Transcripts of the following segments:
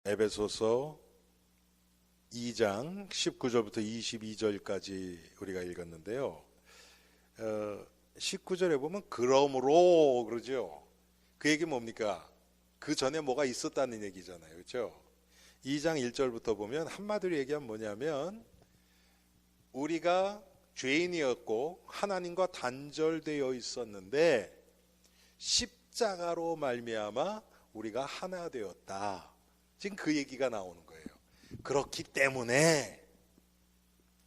에베소서 2장 19절부터 22절까지 우리가 읽었는데요. 19절에 보면 그러므로 그러죠. 그 얘기 뭡니까? 그 전에 뭐가 있었다는 얘기잖아요. 그렇죠? 2장 1절부터 보면 한마디로 얘기하면 뭐냐면 우리가 죄인이었고 하나님과 단절되어 있었는데 십자가로 말미암아 우리가 하나 되었다. 지금 그 얘기가 나오는 거예요. 그렇기 때문에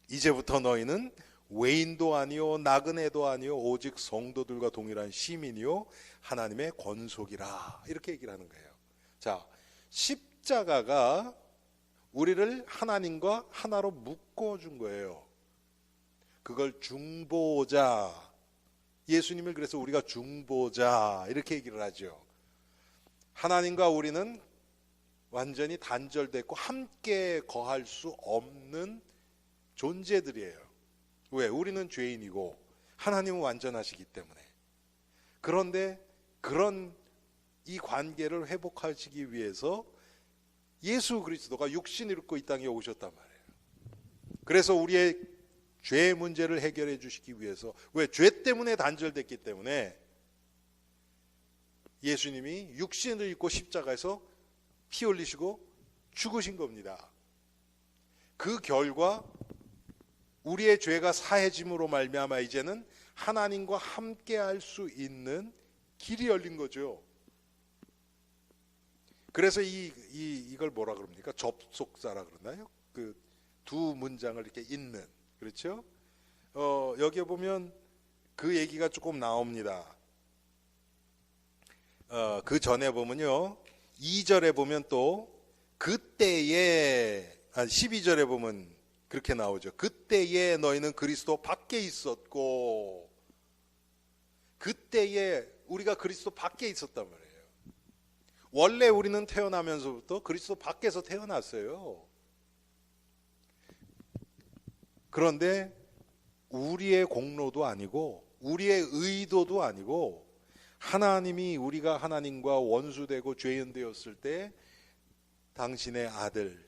이제부터 너희는 외인도 아니요 나그네도 아니요 오직 성도들과 동일한 시민이요 하나님의 권속이라, 이렇게 얘기를 하는 거예요. 자, 십자가가 우리를 하나님과 하나로 묶어준 거예요. 그걸 중보자, 예수님을 그래서 우리가 중보자 이렇게 얘기를 하죠. 하나님과 우리는 완전히 단절됐고 함께 거할 수 없는 존재들이에요. 왜? 우리는 죄인이고 하나님은 완전하시기 때문에. 그런데 그런 이 관계를 회복하시기 위해서 예수 그리스도가 육신을 입고 이 땅에 오셨단 말이에요. 그래서 우리의 죄의 문제를 해결해 주시기 위해서, 왜? 죄 때문에 단절됐기 때문에 예수님이 육신을 입고 십자가에서 피 흘리시고 죽으신 겁니다. 그 결과 우리의 죄가 사해짐으로 말미암아 이제는 하나님과 함께할 수 있는 길이 열린 거죠. 그래서 이걸 뭐라 그럽니까? 접속사라 그러나요? 그 두 문장을 이렇게 잇는, 그렇죠? 여기에 보면 그 얘기가 조금 나옵니다. 그 전에 보면요, 2절에 보면 또 그때에 12절에 보면 그렇게 나오죠. 그때에 너희는 그리스도 밖에 있었고, 그때에 우리가 그리스도 밖에 있었단 말이에요. 원래 우리는 태어나면서부터 그리스도 밖에서 태어났어요. 그런데 우리의 공로도 아니고 우리의 의도도 아니고 하나님이, 우리가 하나님과 원수되고 죄인 되었을 때 당신의 아들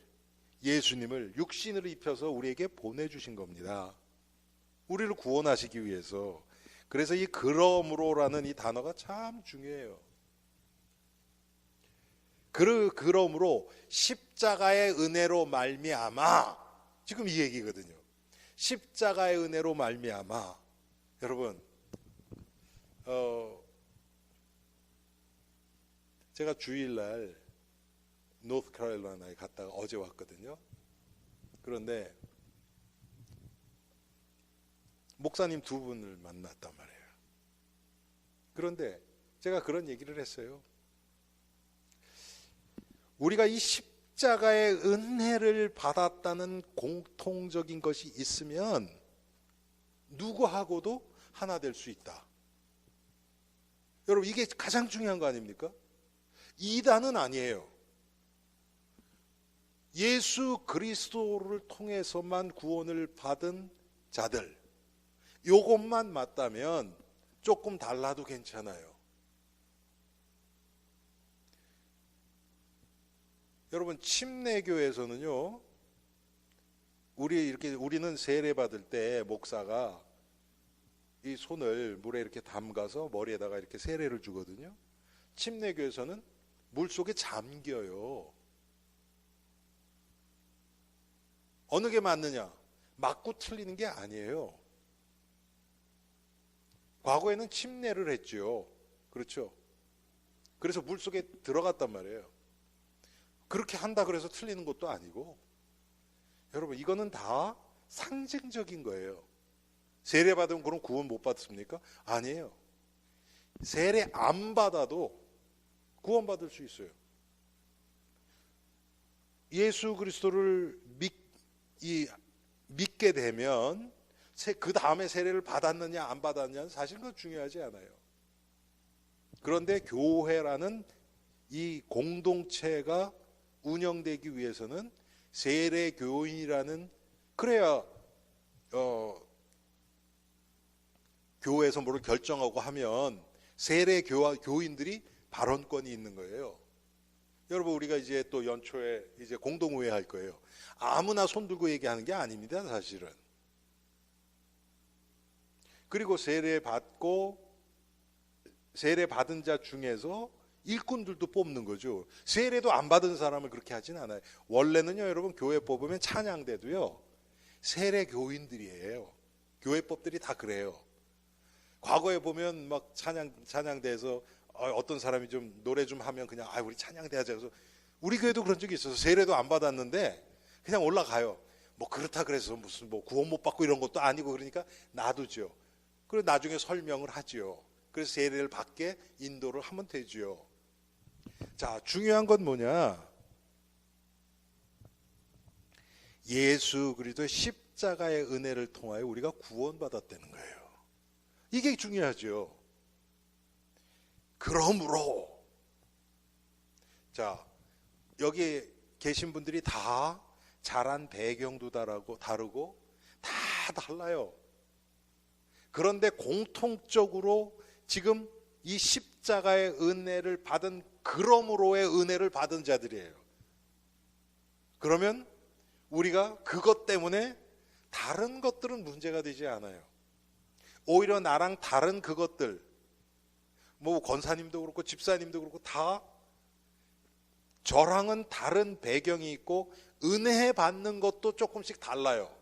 예수님을 육신을 입혀서 우리에게 보내주신 겁니다. 우리를 구원하시기 위해서. 그래서 이 그러므로라는 이 단어가 참 중요해요. 그러므로 십자가의 은혜로 말미암아, 지금 이 얘기거든요. 십자가의 은혜로 말미암아. 여러분, 제가 주일날 노스캐롤라이나에 갔다가 어제 왔거든요. 그런데 목사님 두 분을 만났단 말이에요. 그런데 제가 그런 얘기를 했어요. 우리가 이 십자가의 은혜를 받았다는 공통적인 것이 있으면 누구하고도 하나 될 수 있다. 여러분, 이게 가장 중요한 거 아닙니까? 이단은 아니에요. 예수 그리스도를 통해서만 구원을 받은 자들, 요것만 맞다면 조금 달라도 괜찮아요. 여러분, 침례교에서는요, 우리는 세례 받을 때 목사가 이 손을 물에 이렇게 담가서 머리에다가 이렇게 세례를 주거든요. 침례교에서는 물 속에 잠겨요. 어느 게 맞느냐? 맞고 틀리는 게 아니에요. 과거에는 침례를 했죠. 그렇죠? 그래서 물 속에 들어갔단 말이에요. 그렇게 한다 그래서 틀리는 것도 아니고, 여러분, 이거는 다 상징적인 거예요. 세례 받으면 그럼 구원 못 받습니까? 아니에요. 세례 안 받아도 구원 받을 수 있어요. 예수 그리스도를 믿게 되면 그 다음에 세례를 받았느냐 안 받았느냐는 사실 그건 중요하지 않아요. 그런데 교회라는 이 공동체가 운영되기 위해서는 세례 교인이라는, 그래야 교회에서 뭐를 결정하고 하면 세례 교인들이 발언권이 있는 거예요. 여러분 우리가 이제 또 연초에 이제 공동회의 할 거예요. 아무나 손 들고 얘기하는 게 아닙니다, 사실은. 그리고 세례 받은 자 중에서 일꾼들도 뽑는 거죠. 세례도 안 받은 사람을 그렇게 하진 않아요. 원래는요, 여러분 교회 뽑으면 찬양대도요, 세례 교인들이에요. 교회법들이 다 그래요. 과거에 보면 막 찬양대에서 어떤 사람이 좀 노래 좀 하면 그냥 우리 찬양대 하자. 그래서 우리 교회도 그런 적이 있어서 세례도 안 받았는데 그냥 올라가요. 뭐 그렇다 그래서 무슨 뭐 구원 못 받고 이런 것도 아니고 그러니까 놔두죠. 그리고 나중에 설명을 하죠. 그래서 세례를 받게 인도를 하면 되죠. 자, 중요한 건 뭐냐? 예수 그리스도의 십자가의 은혜를 통하여 우리가 구원받았다는 거예요. 이게 중요하죠. 그러므로 자, 여기 계신 분들이 다 자란 배경도 다르고 다 달라요. 그런데 공통적으로 지금 이 십자가의 은혜를 받은, 그러므로의 은혜를 받은 자들이에요. 그러면 우리가 그것 때문에 다른 것들은 문제가 되지 않아요. 오히려 나랑 다른 그것들, 뭐 권사님도 그렇고 집사님도 그렇고 다 저랑은 다른 배경이 있고 은혜 받는 것도 조금씩 달라요.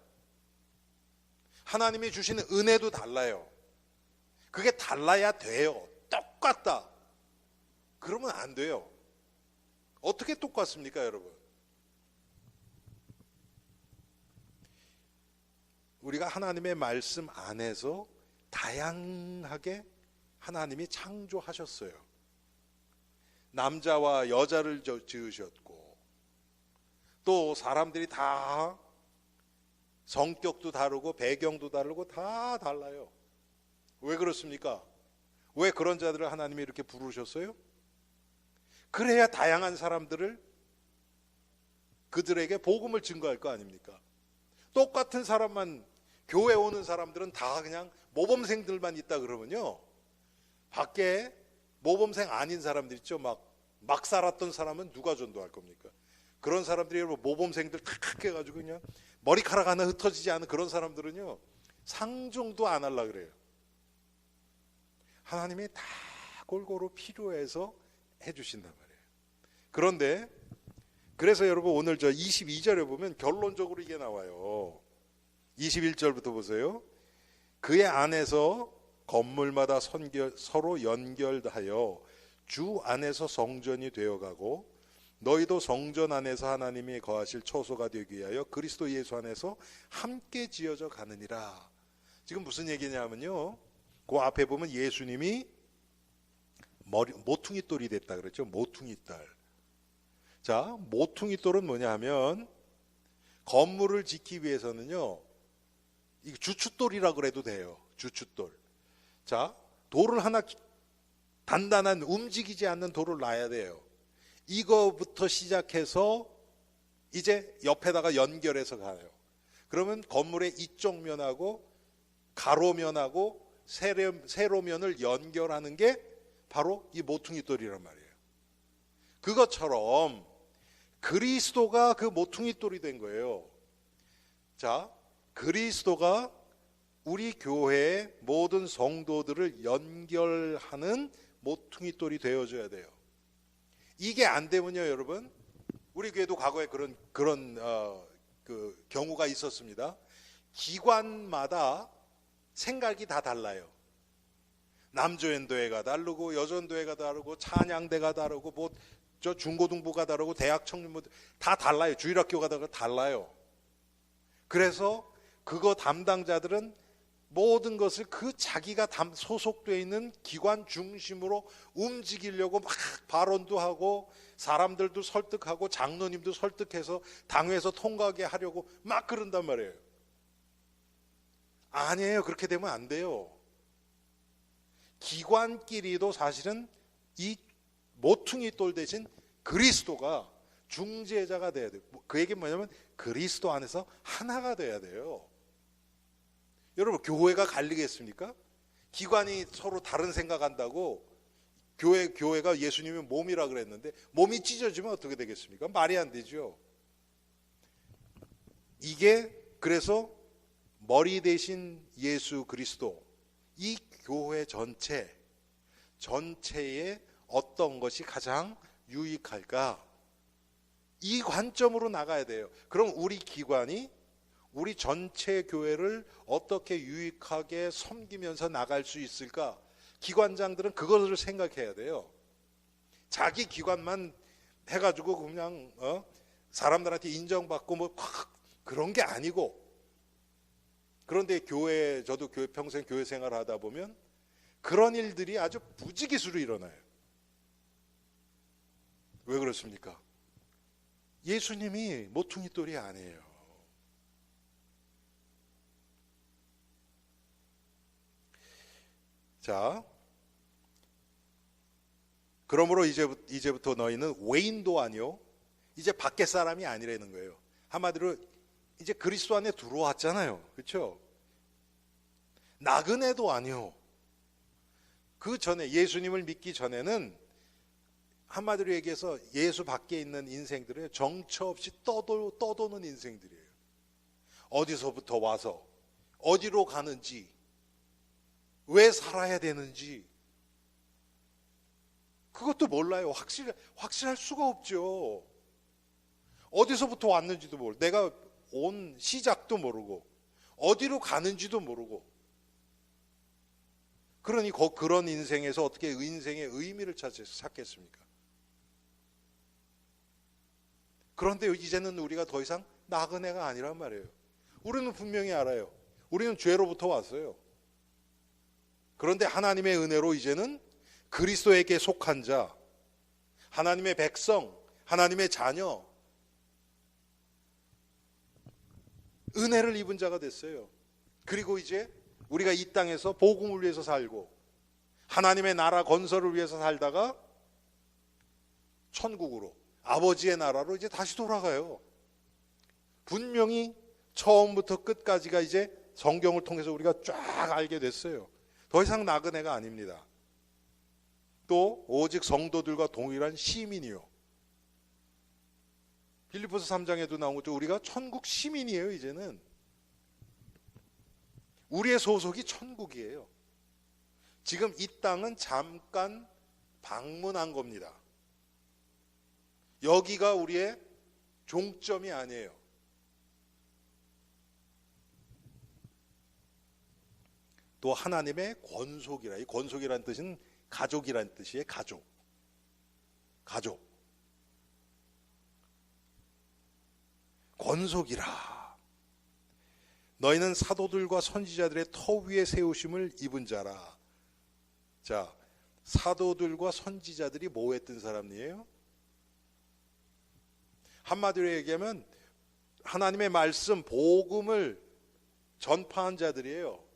하나님이 주시는 은혜도 달라요. 그게 달라야 돼요. 똑같다 그러면 안 돼요. 어떻게 똑같습니까, 여러분? 우리가 하나님의 말씀 안에서 다양하게 하나님이 창조하셨어요. 남자와 여자를 지으셨고, 또 사람들이 다 성격도 다르고 배경도 다르고 다 달라요. 왜 그렇습니까? 왜 그런 자들을 하나님이 이렇게 부르셨어요? 그래야 다양한 사람들을, 그들에게 복음을 증거할 거 아닙니까? 똑같은 사람만, 교회 오는 사람들은 다 그냥 모범생들만 있다 그러면요, 밖에 모범생 아닌 사람들 있죠. 막 살았던 사람은 누가 전도할 겁니까? 그런 사람들이 여러분 모범생들 탁 해가지고 그냥 머리카락 하나 흩어지지 않은 그런 사람들은요, 상종도 안 하려고 그래요. 하나님이 다 골고루 필요해서 해주신단 말이에요. 그런데 그래서 여러분 오늘 저 22절에 보면 결론적으로 이게 나와요. 21절부터 보세요. 그의 안에서 건물마다 서로 연결하여 주 안에서 성전이 되어가고, 너희도 성전 안에서 하나님이 거하실 처소가 되기 위하여 그리스도 예수 안에서 함께 지어져 가느니라. 지금 무슨 얘기냐면요, 그 앞에 보면 예수님이 모퉁이 돌이 됐다 그랬죠. 모퉁이 돌. 자, 모퉁이 돌은 뭐냐 하면 건물을 짓기 위해서는요, 이 주춧돌이라 그래도 돼요. 주춧돌. 자, 돌을 하나, 단단한 움직이지 않는 돌을 놔야 돼요. 이거부터 시작해서 이제 옆에다가 연결해서 가요. 그러면 건물의 이쪽 면하고 가로면하고 세로면을 연결하는 게 바로 이 모퉁이 돌이란 말이에요. 그것처럼 그리스도가 그 모퉁이 돌이 된 거예요. 자, 그리스도가 우리 교회의 모든 성도들을 연결하는 모퉁이 돌이 되어줘야 돼요. 이게 안 되면요, 여러분, 우리 교회도 과거에 그런 그 경우가 있었습니다. 기관마다 생각이 다 달라요. 남조연도회가 다르고 여전도회가 다르고 찬양대가 다르고 뭐 저 중고등부가 다르고 대학 청년부 다 달라요. 주일학교가 달라요. 그래서 그거 담당자들은 모든 것을 그 자기가 소속되어 있는 기관 중심으로 움직이려고 막 발언도 하고 사람들도 설득하고 장로님도 설득해서 당회에서 통과하게 하려고 막 그런단 말이에요. 아니에요. 그렇게 되면 안 돼요. 기관끼리도 사실은 이 모퉁이 돌 대신 그리스도가 중재자가 돼야 돼요. 그 얘기는 뭐냐면 그리스도 안에서 하나가 돼야 돼요. 여러분, 교회가 갈리겠습니까? 기관이 서로 다른 생각한다고 교회가 예수님의 몸이라 그랬는데 몸이 찢어지면 어떻게 되겠습니까? 말이 안 되죠. 이게 그래서 머리 대신 예수 그리스도, 이 교회 전체에 어떤 것이 가장 유익할까? 이 관점으로 나가야 돼요. 그럼 우리 기관이 우리 전체 교회를 어떻게 유익하게 섬기면서 나갈 수 있을까? 기관장들은 그것을 생각해야 돼요. 자기 기관만 해가지고 그냥 사람들한테 인정받고 뭐 그런 게 아니고, 그런데 저도 평생 교회 생활하다 보면 그런 일들이 아주 부지기수로 일어나요. 왜 그렇습니까? 예수님이 모퉁이 돌이 아니에요. 자, 그러므로 이제부터 너희는 외인도 아니요, 이제 밖에 사람이 아니라는 거예요. 한마디로 이제 그리스도 안에 들어왔잖아요. 그렇죠? 나그네도 아니요. 그 전에 예수님을 믿기 전에는 한마디로 얘기해서 예수 밖에 있는 인생들은 정처 없이 떠도는 인생들이에요. 어디서부터 와서 어디로 가는지, 왜 살아야 되는지 그것도 몰라요. 확실할 수가 없죠. 어디서부터 왔는지도 모르고, 내가 온 시작도 모르고, 어디로 가는지도 모르고, 그러니 그런 인생에서 어떻게 인생의 의미를 찾겠습니까? 그런데 이제는 우리가 더 이상 나그네가 아니란 말이에요. 우리는 분명히 알아요. 우리는 죄로부터 왔어요. 그런데 하나님의 은혜로 이제는 그리스도에게 속한 자, 하나님의 백성, 하나님의 자녀, 은혜를 입은 자가 됐어요. 그리고 이제 우리가 이 땅에서 복음을 위해서 살고 하나님의 나라 건설을 위해서 살다가 천국으로, 아버지의 나라로 이제 다시 돌아가요. 분명히 처음부터 끝까지가 이제 성경을 통해서 우리가 쫙 알게 됐어요. 더 이상 나그네가 아닙니다. 또 오직 성도들과 동일한 시민이요. 빌립보서 3장에도 나온 것처럼 우리가 천국 시민이에요. 이제는 우리의 소속이 천국이에요. 지금 이 땅은 잠깐 방문한 겁니다. 여기가 우리의 종점이 아니에요. 또 하나님의 권속이라, 이 권속이라는 뜻은 가족이라는 뜻이에요. 가족. 권속이라. 너희는 사도들과 선지자들의 터 위에 세우심을 입은 자라. 자, 사도들과 선지자들이 뭐 했던 사람이에요? 한마디로 얘기하면 하나님의 말씀, 복음을 전파한 자들이에요.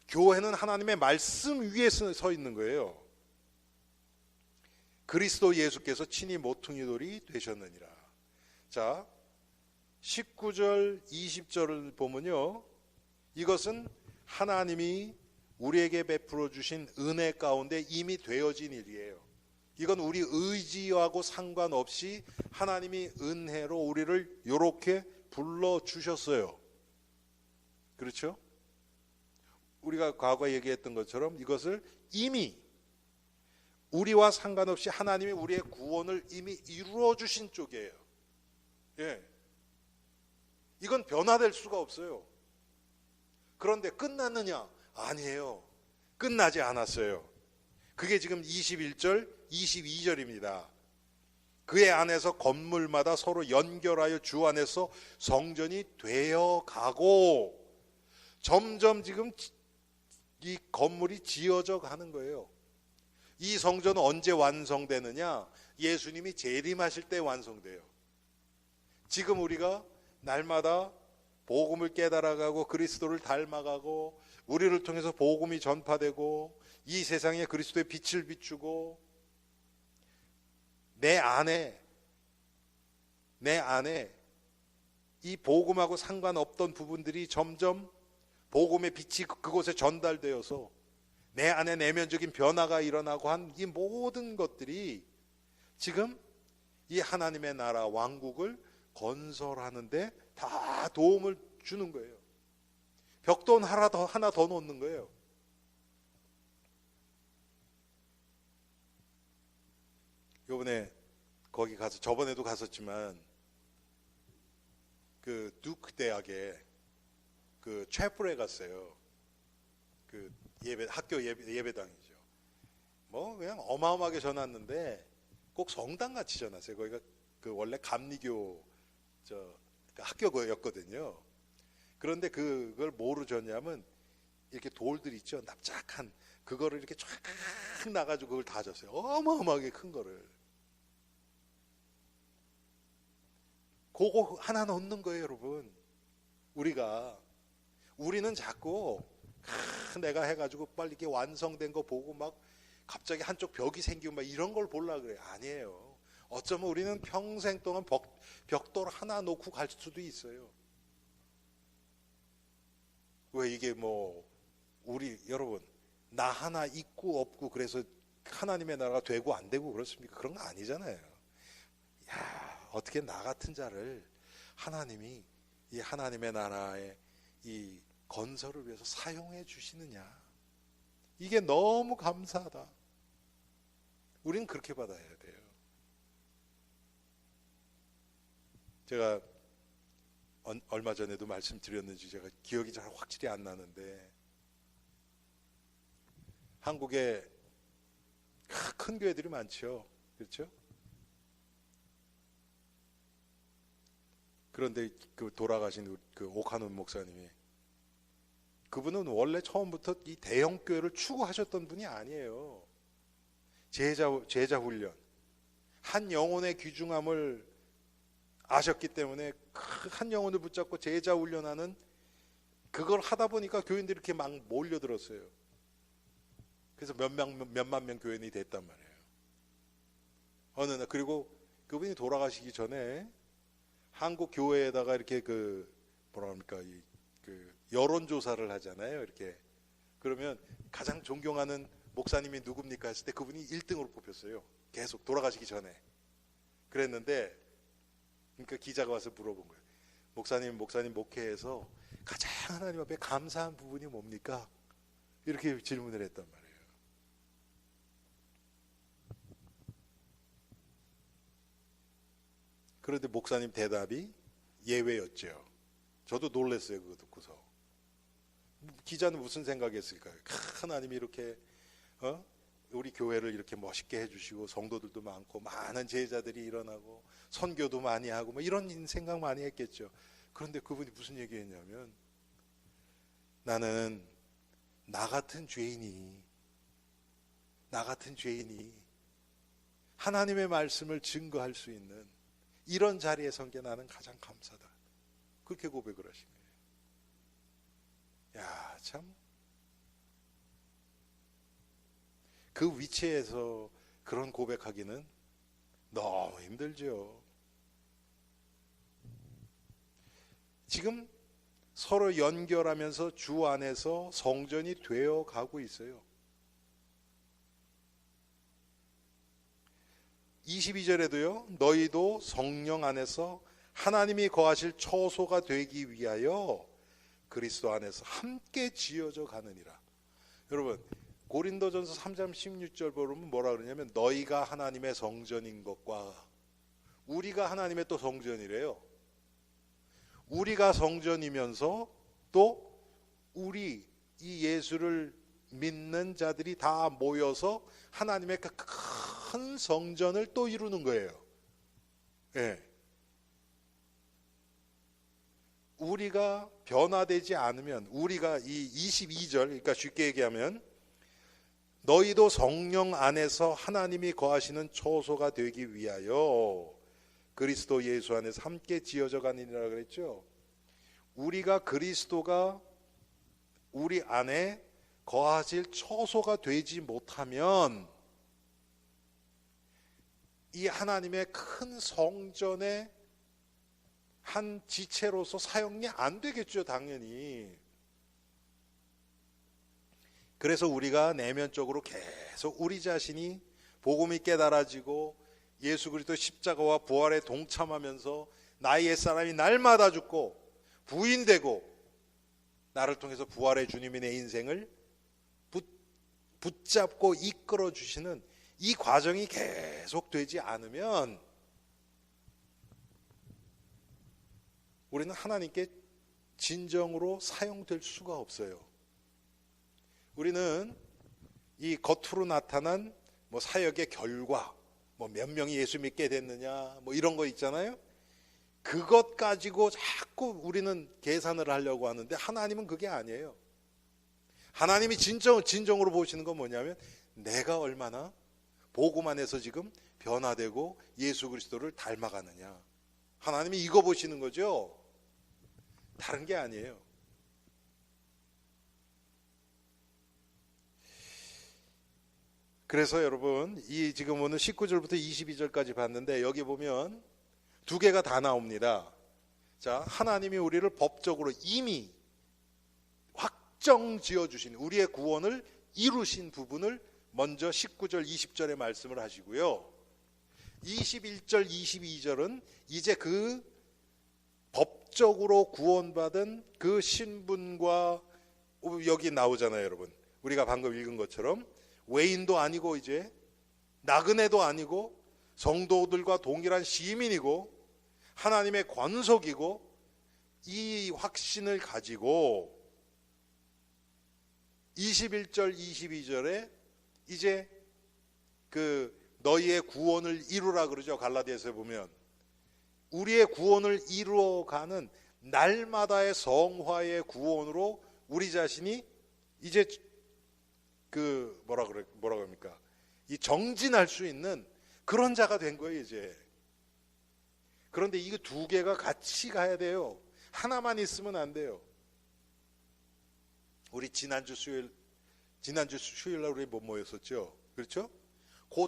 교회는 하나님의 말씀 위에 서 있는 거예요. 그리스도 예수께서 친히 모퉁이 돌이 되셨느니라. 자, 19절, 20절을 보면요, 이것은 하나님이 우리에게 베풀어 주신 은혜 가운데 이미 되어진 일이에요. 이건 우리 의지하고 상관없이 하나님이 은혜로 우리를 이렇게 불러주셨어요. 그렇죠? 우리가 과거에 얘기했던 것처럼 이것을 이미 우리와 상관없이 하나님이 우리의 구원을 이미 이루어 주신 쪽이에요. 예. 이건 변화될 수가 없어요. 그런데 끝났느냐? 아니에요. 끝나지 않았어요. 그게 지금 21절, 22절입니다. 그의 안에서 건물마다 서로 연결하여 주 안에서 성전이 되어 가고, 점점 지금 이 건물이 지어져 가는 거예요. 이 성전은 언제 완성되느냐? 예수님이 재림하실 때 완성돼요. 지금 우리가 날마다 복음을 깨달아가고 그리스도를 닮아가고 우리를 통해서 복음이 전파되고 이 세상에 그리스도의 빛을 비추고 내 안에 이 복음하고 상관없던 부분들이 점점 복음의 빛이 그곳에 전달되어서 내 안에 내면적인 변화가 일어나고 한 이 모든 것들이 지금 이 하나님의 나라 왕국을 건설하는데 다 도움을 주는 거예요. 벽돈 하나 더 놓는 거예요. 요번에 거기 가서, 저번에도 갔었지만 그 두크 대학에 그 채플에 갔어요. 그 학교 예배당이죠. 뭐 그냥 어마어마하게 전놨는데 꼭 성당 같이 전놨어요. 거기가 그 원래 감리교 그 학교였거든요. 그런데 그걸 뭐로 줬냐면 이렇게 돌들 있죠, 납작한 그거를 이렇게 쫙 나가지고 그걸 다 줬어요. 어마어마하게 큰 거를. 그거 하나 넣는 거예요, 여러분. 우리는 자꾸 내가 해가지고 빨리 이렇게 완성된 거 보고 막 갑자기 한쪽 벽이 생기고 막 이런 걸 보려고 그래요. 아니에요. 어쩌면 우리는 평생 동안 벽돌 하나 놓고 갈 수도 있어요. 왜 이게 뭐 여러분 나 하나 있고 없고 그래서 하나님의 나라가 되고 안 되고 그렇습니까? 그런 거 아니잖아요. 야, 어떻게 나 같은 자를 하나님이 이 하나님의 나라의 이 건설을 위해서 사용해 주시느냐. 이게 너무 감사하다. 우리는 그렇게 받아야 돼요. 제가 얼마 전에도 말씀드렸는지 제가 기억이 잘 확실히 안 나는데, 한국에 큰 교회들이 많죠. 그렇죠? 그런데 그 돌아가신 그 오카논 목사님이, 그분은 원래 처음부터 이 대형 교회를 추구하셨던 분이 아니에요. 제자 훈련, 한 영혼의 귀중함을 아셨기 때문에 한 영혼을 붙잡고 제자 훈련하는 그걸 하다 보니까 교인들이 이렇게 막 몰려들었어요. 그래서 몇만 명 교인이 됐단 말이에요. 어느 날, 그리고 그분이 돌아가시기 전에 한국 교회에다가 이렇게 뭐라 합니까, 그 여론조사를 하잖아요. 이렇게 그러면 가장 존경하는 목사님이 누굽니까 했을 때 그분이 1등으로 뽑혔어요. 계속 돌아가시기 전에. 그랬는데 그러니까 기자가 와서 물어본 거예요. 목사님 목회에서 가장 하나님 앞에 감사한 부분이 뭡니까? 이렇게 질문을 했단 말이에요. 그런데 목사님 대답이 예외였죠. 저도 놀랐어요. 그거 듣고서. 기자는 무슨 생각했을까요? 하나님이 이렇게 우리 교회를 이렇게 멋있게 해주시고 성도들도 많고 많은 제자들이 일어나고 선교도 많이 하고 뭐 이런 생각 많이 했겠죠. 그런데 그분이 무슨 얘기했냐면, 나는 나 같은 죄인이 하나님의 말씀을 증거할 수 있는 이런 자리에 선 게 나는 가장 감사다. 그렇게 고백을 하신 거예요. 야, 참. 그 위치에서 그런 고백하기는 너무 힘들죠. 지금 서로 연결하면서 주 안에서 성전이 되어 가고 있어요. 22절에도요. 너희도 성령 안에서 하나님이 거하실 처소가 되기 위하여 그리스도 안에서 함께 지어져 가느니라. 여러분, 고린도전서 3장 16절 보면 뭐라 그러냐면, 너희가 하나님의 성전인 것과, 우리가 하나님의 또 성전이래요. 우리가 성전이면서 또 우리 이 예수를 믿는 자들이 다 모여서 하나님의 그 큰 성전을 또 이루는 거예요. 예. 우리가 변화되지 않으면, 우리가 이 22절, 그러니까 쉽게 얘기하면 너희도 성령 안에서 하나님이 거하시는 처소가 되기 위하여 그리스도 예수 안에서 함께 지어져 가느니라 그랬죠. 우리가 그리스도가 우리 안에 거하실 처소가 되지 못하면 이 하나님의 큰 성전의 한 지체로서 사용이 안 되겠죠, 당연히. 그래서 우리가 내면적으로 계속 우리 자신이 복음이 깨달아지고 예수 그리스도 십자가와 부활에 동참하면서 나의 옛사람이 날마다 죽고 부인되고 나를 통해서 부활의 주님이 내 인생을 붙잡고 이끌어 주시는 이 과정이 계속되지 않으면 우리는 하나님께 진정으로 사용될 수가 없어요. 우리는 이 겉으로 나타난 뭐 사역의 결과, 뭐 몇 명이 예수 믿게 됐느냐, 뭐 이런 거 있잖아요. 그것 가지고 자꾸 우리는 계산을 하려고 하는데 하나님은 그게 아니에요. 하나님이 진정으로 보시는 건 뭐냐면 내가 얼마나 복음 안에서 지금 변화되고 예수 그리스도를 닮아가느냐. 하나님이 이거 보시는 거죠. 다른 게 아니에요. 그래서 여러분 이 지금 오늘 19절부터 22절까지 봤는데 여기 보면 두 개가 다 나옵니다. 자, 하나님이 우리를 법적으로 이미 확정 지어 주신 우리의 구원을 이루신 부분을 먼저 19절 20절에 말씀을 하시고요. 21절 22절은 이제 그 법적으로 구원받은 그 신분과 여기 나오잖아요, 여러분. 우리가 방금 읽은 것처럼 외인도 아니고 이제 나그네도 아니고 성도들과 동일한 시민이고 하나님의 권속이고 이 확신을 가지고 21절 22절에 이제 그 너희의 구원을 이루라 그러죠. 갈라디아서에 보면 우리의 구원을 이루어가는 날마다의 성화의 구원으로 우리 자신이 이제 그 뭐라고 합니까? 이 정진할 수 있는 그런 자가 된 거예요, 이제. 그런데 이게 두 개가 같이 가야 돼요. 하나만 있으면 안 돼요. 우리 지난주 수요일 날 우리 못 모였었죠? 그렇죠? 그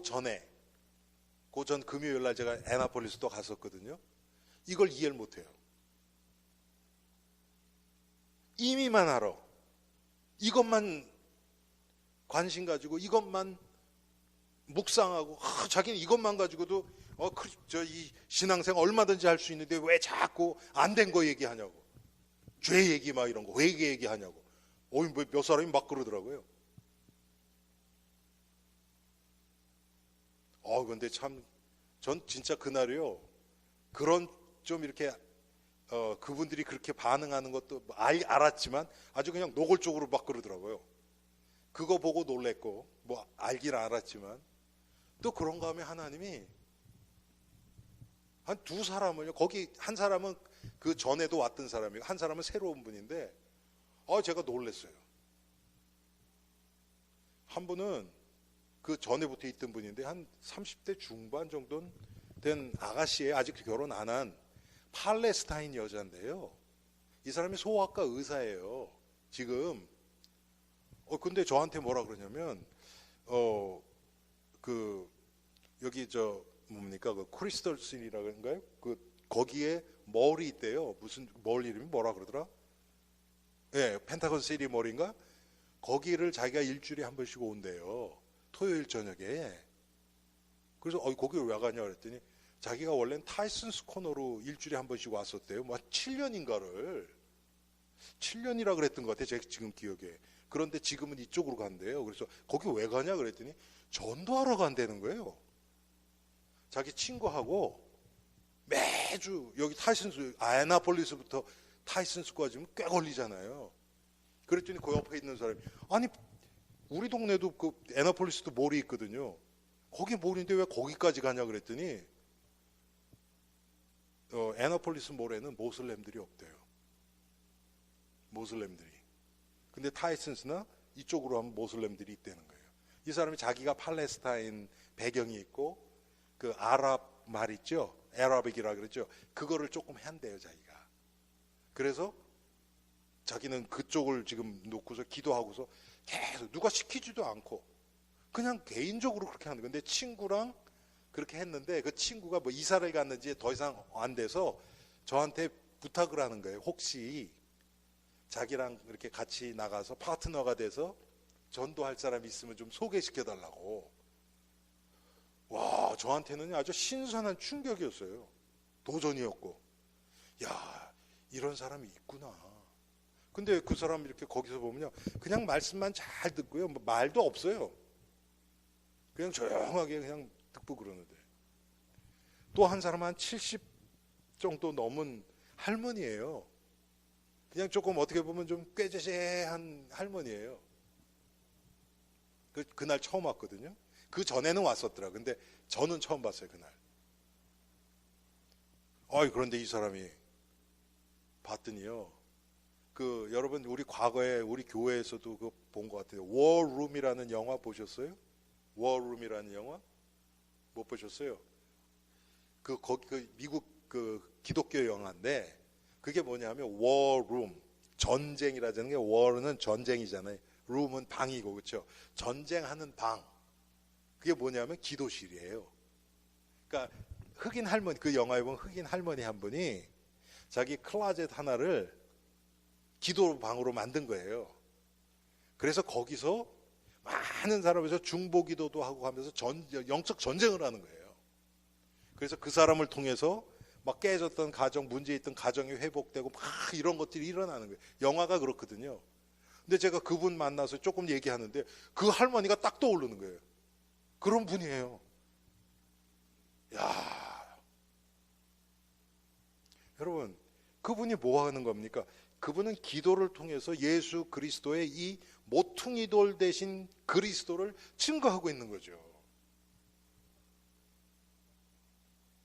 전 금요일 날 제가 애나폴리스도 갔었거든요. 이걸 이해를 못 해요. 이미만 알아. 이것만 관심 가지고 이것만 묵상하고 자기는 이것만 가지고도 이 신앙생활 얼마든지 할 수 있는데 왜 자꾸 안 된 거 얘기하냐고. 죄 얘기 막 이런 거 회개 얘기하냐고. 뭐 몇 사람이 막 그러더라고요. 근데 참 전 진짜 그날이요. 그런 좀 이렇게 그분들이 그렇게 반응하는 것도 알았지만 아주 그냥 노골적으로 막 그러더라고요. 그거 보고 놀랬고 뭐 알긴 알았지만 또 그런가 하면 하나님이 한 두 사람을요. 거기 한 사람은 그 전에도 왔던 사람이고 한 사람은 새로운 분인데 제가 놀랬어요. 한 분은 그 전에부터 있던 분인데 한 30대 중반 정도 된 아가씨에 아직 결혼 안 한 팔레스타인 여자인데요. 이 사람이 소아과 의사예요. 지금 근데 저한테 뭐라 그러냐면 여기 뭡니까 그 크리스털 시리라는가요? 거기에 멀이 있대요. 무슨 멀 이름이 뭐라 그러더라? 예, 펜타곤 시리 멀인가? 거기를 자기가 일주일에 한 번씩 온대요. 토요일 저녁에. 그래서 거기 왜 가냐 그랬더니 자기가 원래는 타이슨스 코너로 일주일에 한 번씩 왔었대요. 뭐 7년인가를 7년이라 그랬던 것 같아요. 제가 지금 기억에. 그런데 지금은 이쪽으로 간대요. 그래서 거기 왜 가냐 그랬더니 전도하러 간다는 거예요. 자기 친구하고 매주 여기 타이슨스 애나폴리스부터 타이슨스까지 꽤 걸리잖아요. 그랬더니 그 옆에 있는 사람이 아니 우리 동네도 그 애나폴리스도 몰이 있거든요. 거기 몰인데 왜 거기까지 가냐 그랬더니 애나폴리스 몰에는 모슬렘들이 없대요. 모슬렘들이. 근데 타이슨스나 이쪽으로 하면 모슬렘들이 있다는 거예요. 이 사람이 자기가 팔레스타인 배경이 있고 그 아랍 말 있죠. 아라빅이라 그랬죠. 그거를 조금 한대요 자기가. 그래서 자기는 그쪽을 지금 놓고서 기도하고서 계속 누가 시키지도 않고 그냥 개인적으로 그렇게 하는 건데 친구랑 그렇게 했는데 그 친구가 뭐 이사를 갔는지 더 이상 안 돼서 저한테 부탁을 하는 거예요. 혹시 자기랑 이렇게 같이 나가서 파트너가 돼서 전도할 사람이 있으면 좀 소개시켜 달라고. 와, 저한테는 아주 신선한 충격이었어요. 도전이었고, 야, 이런 사람이 있구나. 근데 그 사람 이렇게 거기서 보면요, 그냥 말씀만 잘 듣고요, 뭐 말도 없어요. 그냥 조용하게 그냥 듣고 그러는데, 또 한 사람은 한 70 정도 넘은 할머니예요. 그냥 조금 어떻게 보면 좀 꾀죄죄한 할머니예요. 그날 처음 왔거든요. 그 전에는 왔었더라. 근데 저는 처음 봤어요, 그날. 그런데 이 사람이 봤더니요, 여러분, 우리 과거에 우리 교회에서도 본 것 같아요. 워룸이라는 영화 보셨어요? 워룸이라는 영화? 못 보셨어요? 미국 기독교 영화인데, 그게 뭐냐면, 워룸, 전쟁이라는 게, 워는 전쟁이잖아요. 룸은 방이고, 그렇죠? 전쟁하는 방. 그게 뭐냐면 기도실이에요. 그러니까 흑인 할머니, 그 영화에 보면 흑인 할머니 한 분이 자기 클라젯 하나를 기도방으로 만든 거예요. 그래서 거기서 많은 사람에서 중보기도도 하고 하면서 영적 전쟁을 하는 거예요. 그래서 그 사람을 통해서 막 깨졌던 가정, 문제 있던 가정이 회복되고 막 이런 것들이 일어나는 거예요. 영화가 그렇거든요. 근데 제가 그분 만나서 조금 얘기하는데 그 할머니가 딱 떠오르는 거예요. 그런 분이에요. 야, 여러분, 그분이 뭐 하는 겁니까? 그분은 기도를 통해서 예수 그리스도의 이 모퉁이돌 대신 그리스도를 증거하고 있는 거죠.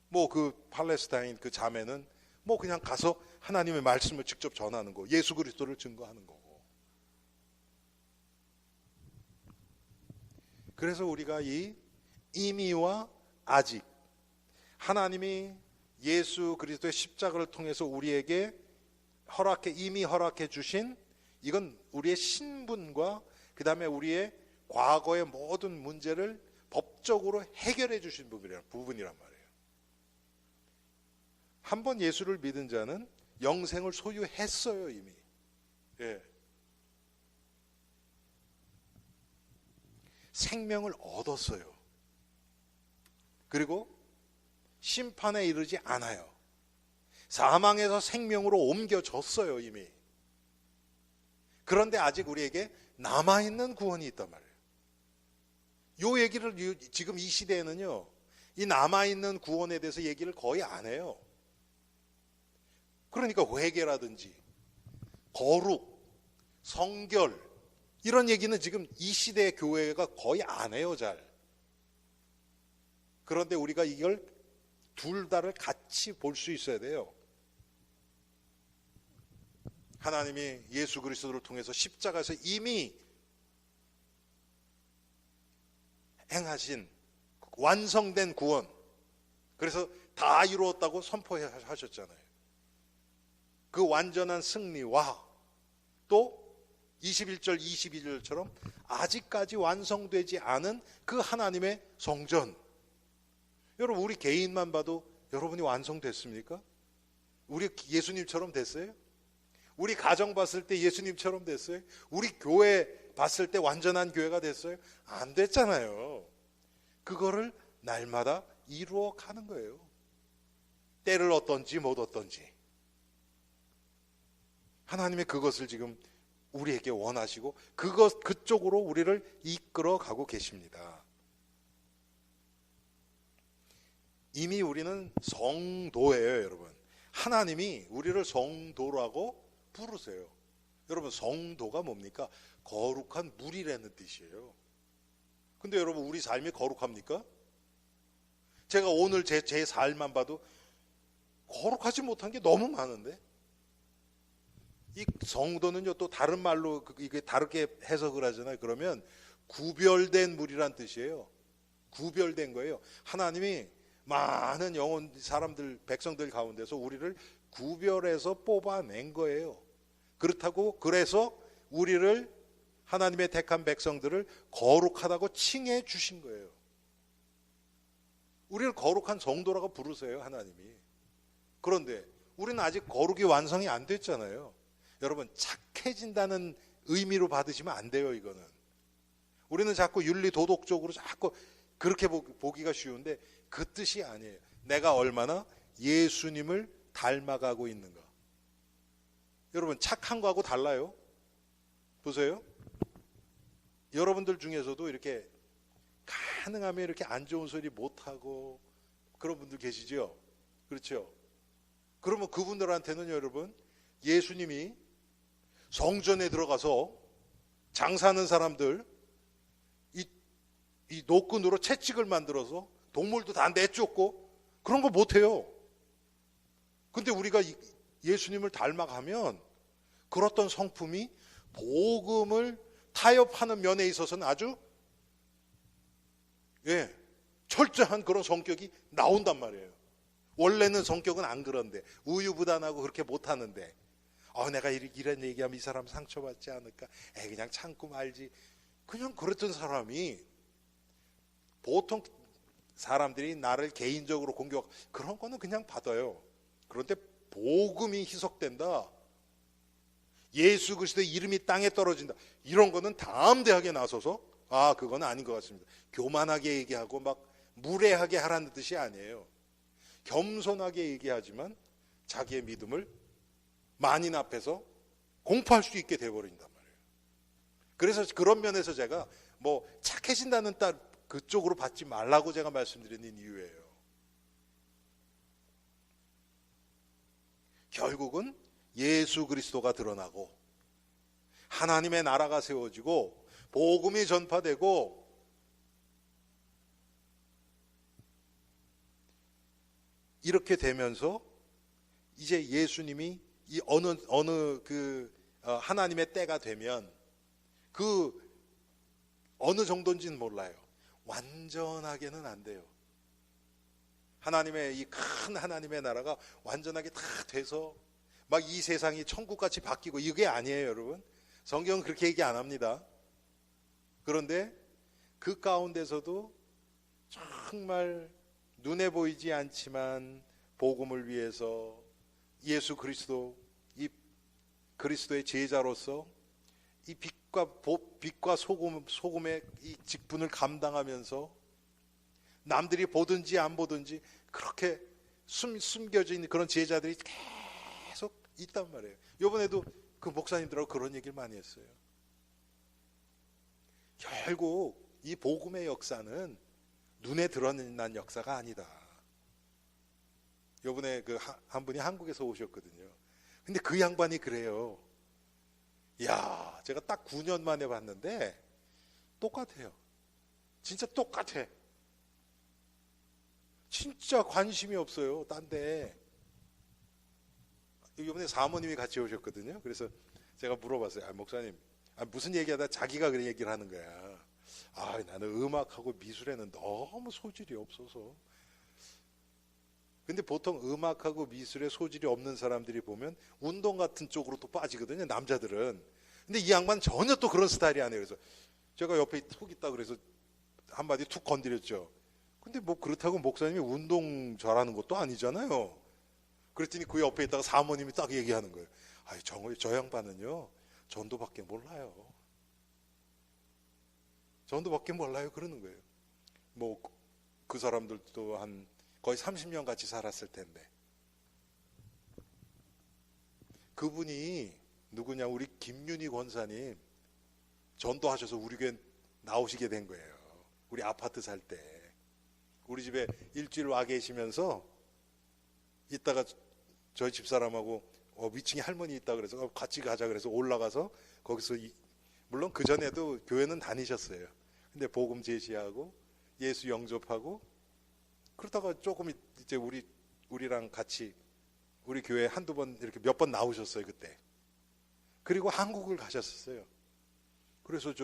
뭐 팔레스타인 그 자매는 뭐 그냥 가서 하나님의 말씀을 직접 전하는 거, 예수 그리스도를 증거하는 거고. 그래서 우리가 이 이미와 아직, 하나님이 예수 그리스도의 십자가를 통해서 우리에게 이미 허락해 주신, 이건 우리의 신분과 그 다음에 우리의 과거의 모든 문제를 법적으로 해결해 주신 부분이란 말이에요. 한번 예수를 믿은 자는 영생을 소유했어요, 이미. 예. 생명을 얻었어요. 그리고 심판에 이르지 않아요. 사망에서 생명으로 옮겨졌어요, 이미. 그런데 아직 우리에게 남아있는 구원이 있단 말이에요. 요 얘기를 지금 이 시대에는요, 이 남아있는 구원에 대해서 얘기를 거의 안 해요. 그러니까 회개라든지 거룩, 성결, 이런 얘기는 지금 이 시대의 교회가 거의 안 해요, 잘. 그런데 우리가 이걸 둘 다를 같이 볼 수 있어야 돼요. 하나님이 예수 그리스도를 통해서 십자가에서 이미 행하신 완성된 구원, 그래서 다 이루었다고 선포하셨잖아요. 그 완전한 승리와 또 21절 22절처럼 아직까지 완성되지 않은 그 하나님의 성전. 여러분, 우리 개인만 봐도 여러분이 완성됐습니까? 우리 예수님처럼 됐어요? 우리 가정 봤을 때 예수님처럼 됐어요? 우리 교회 봤을 때 완전한 교회가 됐어요? 안 됐잖아요. 그거를 날마다 이루어 가는 거예요. 때를 얻던지 못 얻던지. 하나님의 그것을 지금 우리에게 원하시고 그쪽으로 우리를 이끌어 가고 계십니다. 이미 우리는 성도예요, 여러분. 하나님이 우리를 성도라고 부르세요. 여러분, 성도가 뭡니까? 거룩한 물이라는 뜻이에요. 근데 여러분, 우리 삶이 거룩합니까? 제가 오늘 제 삶만 봐도 거룩하지 못한 게 너무 많은데, 이 성도는요, 또 다른 말로 이게 다르게 해석을 하잖아요. 그러면 구별된 물이란 뜻이에요. 구별된 거예요. 하나님이 많은 영혼 사람들, 백성들 가운데서 우리를 구별해서 뽑아낸 거예요. 그렇다고 그래서 우리를, 하나님의 택한 백성들을 거룩하다고 칭해 주신 거예요. 우리를 거룩한 성도라고 부르세요, 하나님이. 그런데 우리는 아직 거룩이 완성이 안 됐잖아요. 여러분, 착해진다는 의미로 받으시면 안 돼요, 이거는. 우리는 자꾸 윤리 도덕적으로 자꾸 그렇게 보기가 쉬운데 그 뜻이 아니에요. 내가 얼마나 예수님을 닮아가고 있는가. 여러분, 착한 거하고 달라요. 보세요. 여러분들 중에서도 이렇게 가능하면 이렇게 안 좋은 소리 못하고 그런 분들 계시죠? 그렇죠? 그러면 그분들한테는 여러분, 예수님이 성전에 들어가서 장사하는 사람들 이 노끈으로 채찍을 만들어서 동물도 다 내쫓고 그런 거 못해요. 근데 우리가 예수님을 닮아가면 그렇던 성품이 복음을 타협하는 면에 있어서는 아주 철저한 그런 성격이 나온단 말이에요. 원래는 성격은 안 그런데 우유부단하고 그렇게 못하는데 내가 이런 얘기하면 이 사람 상처받지 않을까, 그냥 참고 말지, 그냥 그랬던 사람이 보통 사람들이 나를 개인적으로 공격, 그런 거는 그냥 받아요. 그런데 복음이 희석된다, 예수 그리스도의 이름이 땅에 떨어진다, 이런 거는 담대하게 나서서 그건 아닌 것 같습니다. 교만하게 얘기하고 막 무례하게 하라는 뜻이 아니에요. 겸손하게 얘기하지만 자기의 믿음을 만인 앞에서 공포할 수 있게 돼버린단 말이에요. 그래서 그런 면에서 제가 뭐 착해진다는 딸 그쪽으로 받지 말라고 제가 말씀드리는 이유예요. 결국은 예수 그리스도가 드러나고 하나님의 나라가 세워지고 복음이 전파되고 이렇게 되면서 이제 예수님이 이 어느 하나님의 때가 되면 그 어느 정도인지는 몰라요. 완전하게는 안 돼요. 하나님의 이 큰 하나님의 나라가 완전하게 다 돼서 막 이 세상이 천국같이 바뀌고 이게 아니에요, 여러분. 성경은 그렇게 얘기 안 합니다. 그런데 그 가운데서도 정말 눈에 보이지 않지만 복음을 위해서 예수 그리스도, 이 그리스도의 제자로서 이 빛과 소금의 이 직분을 감당하면서 남들이 보든지 안 보든지 그렇게 숨겨져 있는 그런 제자들이 계속 있단 말이에요. 이번에도 그 목사님들하고 그런 얘기를 많이 했어요. 결국 이 복음의 역사는 눈에 드러난 역사가 아니다. 이번에 한 분이 한국에서 오셨거든요. 근데 그 양반이 그래요. 야, 제가 딱 9년 만에 봤는데 똑같아요. 진짜 똑같아. 진짜 관심이 없어요, 딴 데. 이번에 사모님이 같이 오셨거든요. 그래서 제가 물어봤어요. 목사님, 무슨 얘기하다 자기가 그런 얘기를 하는 거야. 나는 음악하고 미술에는 너무 소질이 없어서. 근데 보통 음악하고 미술에 소질이 없는 사람들이 보면 운동 같은 쪽으로 또 빠지거든요, 남자들은. 근데 이 양반 전혀 또 그런 스타일이 아니에요. 그래서 제가 옆에 툭 있다 그래서 한마디 툭 건드렸죠. 근데 뭐 그렇다고 목사님이 운동 잘하는 것도 아니잖아요. 그랬더니 그 옆에 있다가 사모님이 딱 얘기하는 거예요. 저 양반은요, 전도밖에 몰라요. 전도밖에 몰라요. 그러는 거예요. 뭐 그 사람들도 한 거의 30년 같이 살았을 텐데. 그분이 누구냐, 우리 김윤희 권사님 전도하셔서 우리 교회 나오시게 된 거예요. 우리 아파트 살 때. 우리 집에 일주일 와 계시면서 이따가 저희 집사람하고 위층에 할머니 있다 그래서 같이 가자 그래서 올라가서 거기서 물론 그 전에도 교회는 다니셨어요. 근데 복음 제시하고 예수 영접하고 그러다가 조금 이제 우리랑 같이 우리 교회 한두 번 이렇게 몇 번 나오셨어요, 그때. 그리고 한국을 가셨었어요. 그래서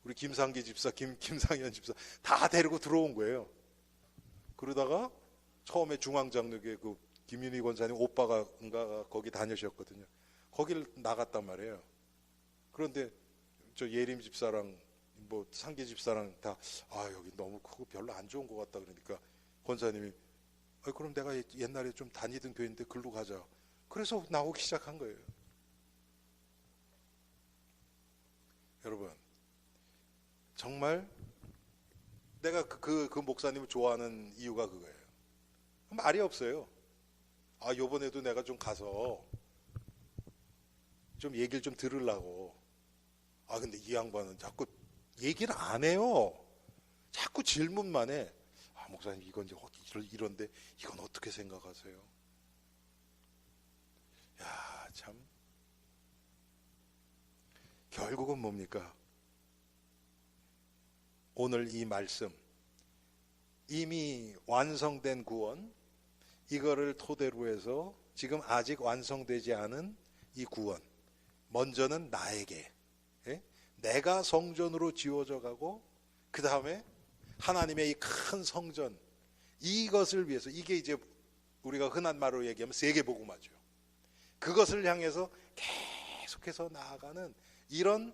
우리 김상기 집사, 김상현 집사 다 데리고 들어온 거예요. 그러다가 처음에 중앙장로교회 그 김윤희 권사님 오빠가 거기 다니셨거든요. 거기를 나갔단 말이에요. 그런데 저 예림 집사랑 뭐 상기 집사랑 다 여기 너무 크고 별로 안 좋은 것 같다 그러니까 권사님이 그럼 내가 옛날에 좀 다니던 교회인데 글로 가자. 그래서 나오기 시작한 거예요. 여러분, 정말 내가 그 목사님을 좋아하는 이유가 그거예요. 말이 없어요. 요번에도 내가 좀 가서 좀 얘기를 좀 들으려고. 근데 이 양반은 자꾸 얘기를 안 해요. 자꾸 질문만 해. 목사님 이건 이런데 이건 어떻게 생각하세요? 야, 참. 결국은 뭡니까? 오늘 이 말씀, 이미 완성된 구원, 이거를 토대로 해서 지금 아직 완성되지 않은 이 구원, 먼저는 나에게, 내가 성전으로 지어져 가고 그 다음에 하나님의 이 큰 성전, 이것을 위해서, 이게 이제 우리가 흔한 말로 얘기하면 세계복음화죠. 그것을 향해서 계속해서 나아가는 이런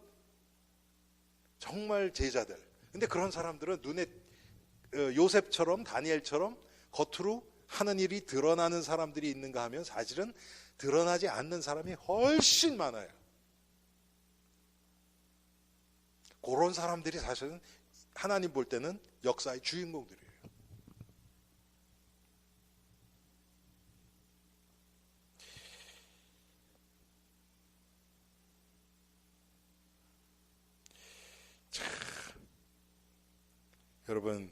정말 제자들. 근데 그런 사람들은 눈에 요셉처럼 다니엘처럼 겉으로 하는 일이 드러나는 사람들이 있는가 하면 사실은 드러나지 않는 사람이 훨씬 많아요. 그런 사람들이 사실은 하나님 볼 때는 역사의 주인공들이에요. 참, 여러분,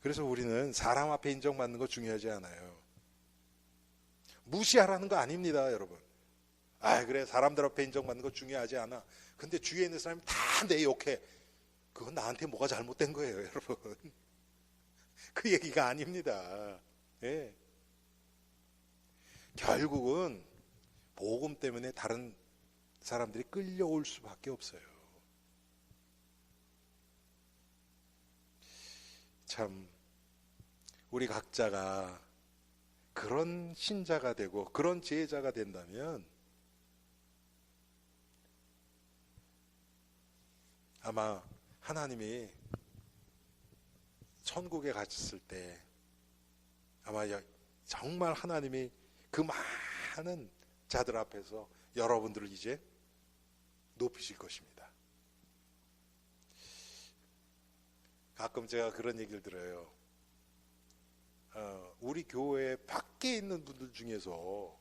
그래서 우리는 사람 앞에 인정받는 거 중요하지 않아요. 무시하라는 거 아닙니다, 여러분. 그래, 사람들 앞에 인정받는 거 중요하지 않아. 근데 주위에 있는 사람이 다 내 욕해. 그건 나한테 뭐가 잘못된 거예요, 여러분. 그 얘기가 아닙니다. 예. 결국은 복음 때문에 다른 사람들이 끌려올 수밖에 없어요. 참, 우리 각자가 그런 신자가 되고 그런 제자가 된다면 아마 하나님이 천국에 가셨을 때 아마 정말 하나님이 그 많은 자들 앞에서 여러분들을 이제 높이실 것입니다. 가끔 제가 그런 얘기를 들어요. 우리 교회 밖에 있는 분들 중에서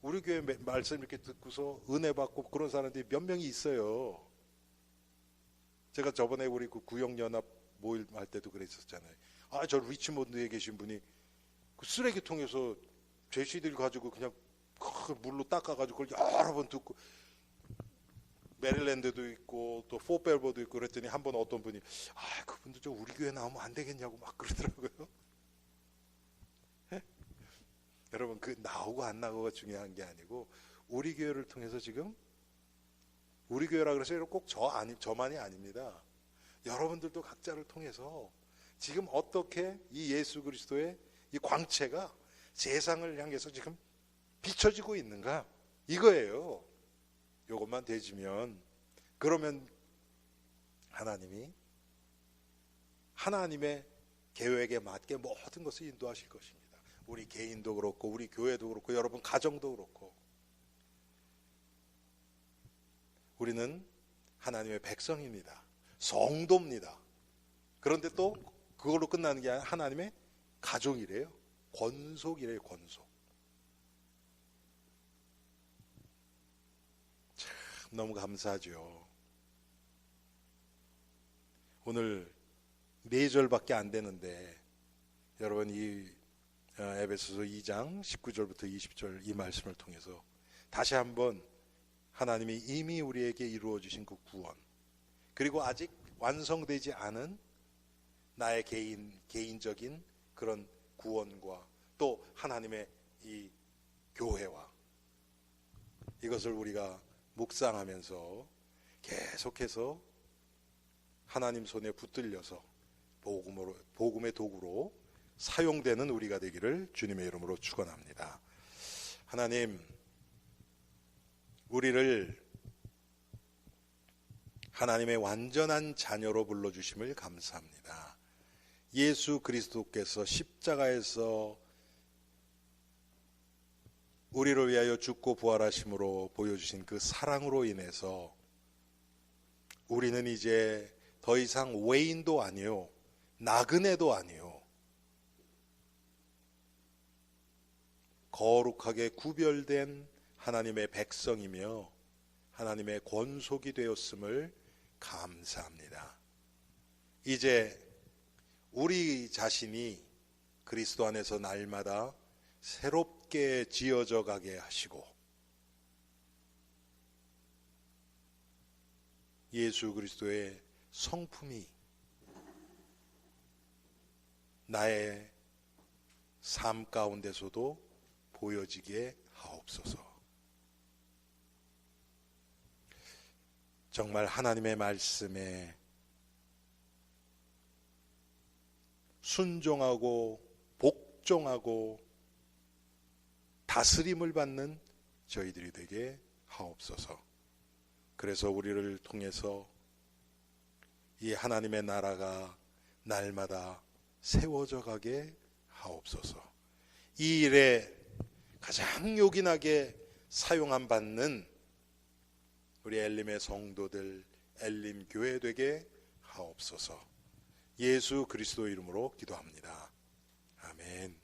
우리 교회 말씀 이렇게 듣고서 은혜 받고 그런 사람들이 몇 명이 있어요. 제가 저번에 우리 그 구역연합 모임 할 때도 그랬었잖아요. 저 리치몬드에 계신 분이 그 쓰레기통에서 제시들 가지고 그냥 물로 닦아가지고 그걸 여러 번 듣고, 메릴랜드도 있고 또 포벨버도 있고 그랬더니 한 번 어떤 분이 그분도 좀 우리 교회 나오면 안 되겠냐고 막 그러더라고요. 여러분, 그 나오고 안 나오고가 중요한 게 아니고 우리 교회를 통해서 지금, 우리 교회라 그래서 꼭 저만이 아닙니다. 여러분들도 각자를 통해서 지금 어떻게 이 예수 그리스도의 이 광채가 세상을 향해서 지금 비춰지고 있는가, 이거예요. 이것만 되지면, 그러면 하나님의 계획에 맞게 모든 것을 인도하실 것입니다. 우리 개인도 그렇고 우리 교회도 그렇고 여러분 가정도 그렇고. 우리는 하나님의 백성입니다. 성도입니다. 그런데 또 그걸로 끝나는 게 아니라 하나님의 가족이래요. 권속이래요. 권속. 참 너무 감사하죠. 오늘 4절밖에 안 되는데 여러분, 이 에베소서 2장 19절부터 20절 이 말씀을 통해서 다시 한번 하나님이 이미 우리에게 이루어 주신 그 구원, 그리고 아직 완성되지 않은 나의 개인적인 그런 구원과 또 하나님의 이 교회와, 이것을 우리가 묵상하면서 계속해서 하나님 손에 붙들려서 복음의 도구로 사용되는 우리가 되기를 주님의 이름으로 축원합니다. 하나님, 우리를 하나님의 완전한 자녀로 불러주심을 감사합니다. 예수 그리스도께서 십자가에서 우리를 위하여 죽고 부활하심으로 보여주신 그 사랑으로 인해서 우리는 이제 더 이상 외인도 아니요, 나그네도 아니요, 거룩하게 구별된 하나님의 백성이며 하나님의 권속이 되었음을 감사합니다. 이제 우리 자신이 그리스도 안에서 날마다 새롭게 지어져 가게 하시고 예수 그리스도의 성품이 나의 삶 가운데서도 보여지게 하옵소서. 정말 하나님의 말씀에 순종하고 복종하고 다스림을 받는 저희들이 되게 하옵소서. 그래서 우리를 통해서 이 하나님의 나라가 날마다 세워져 가게 하옵소서. 이 일에 가장 요긴하게 사용함 받는 우리 엘림의 성도들, 엘림 교회 되게 하옵소서. 예수 그리스도 이름으로 기도합니다. 아멘.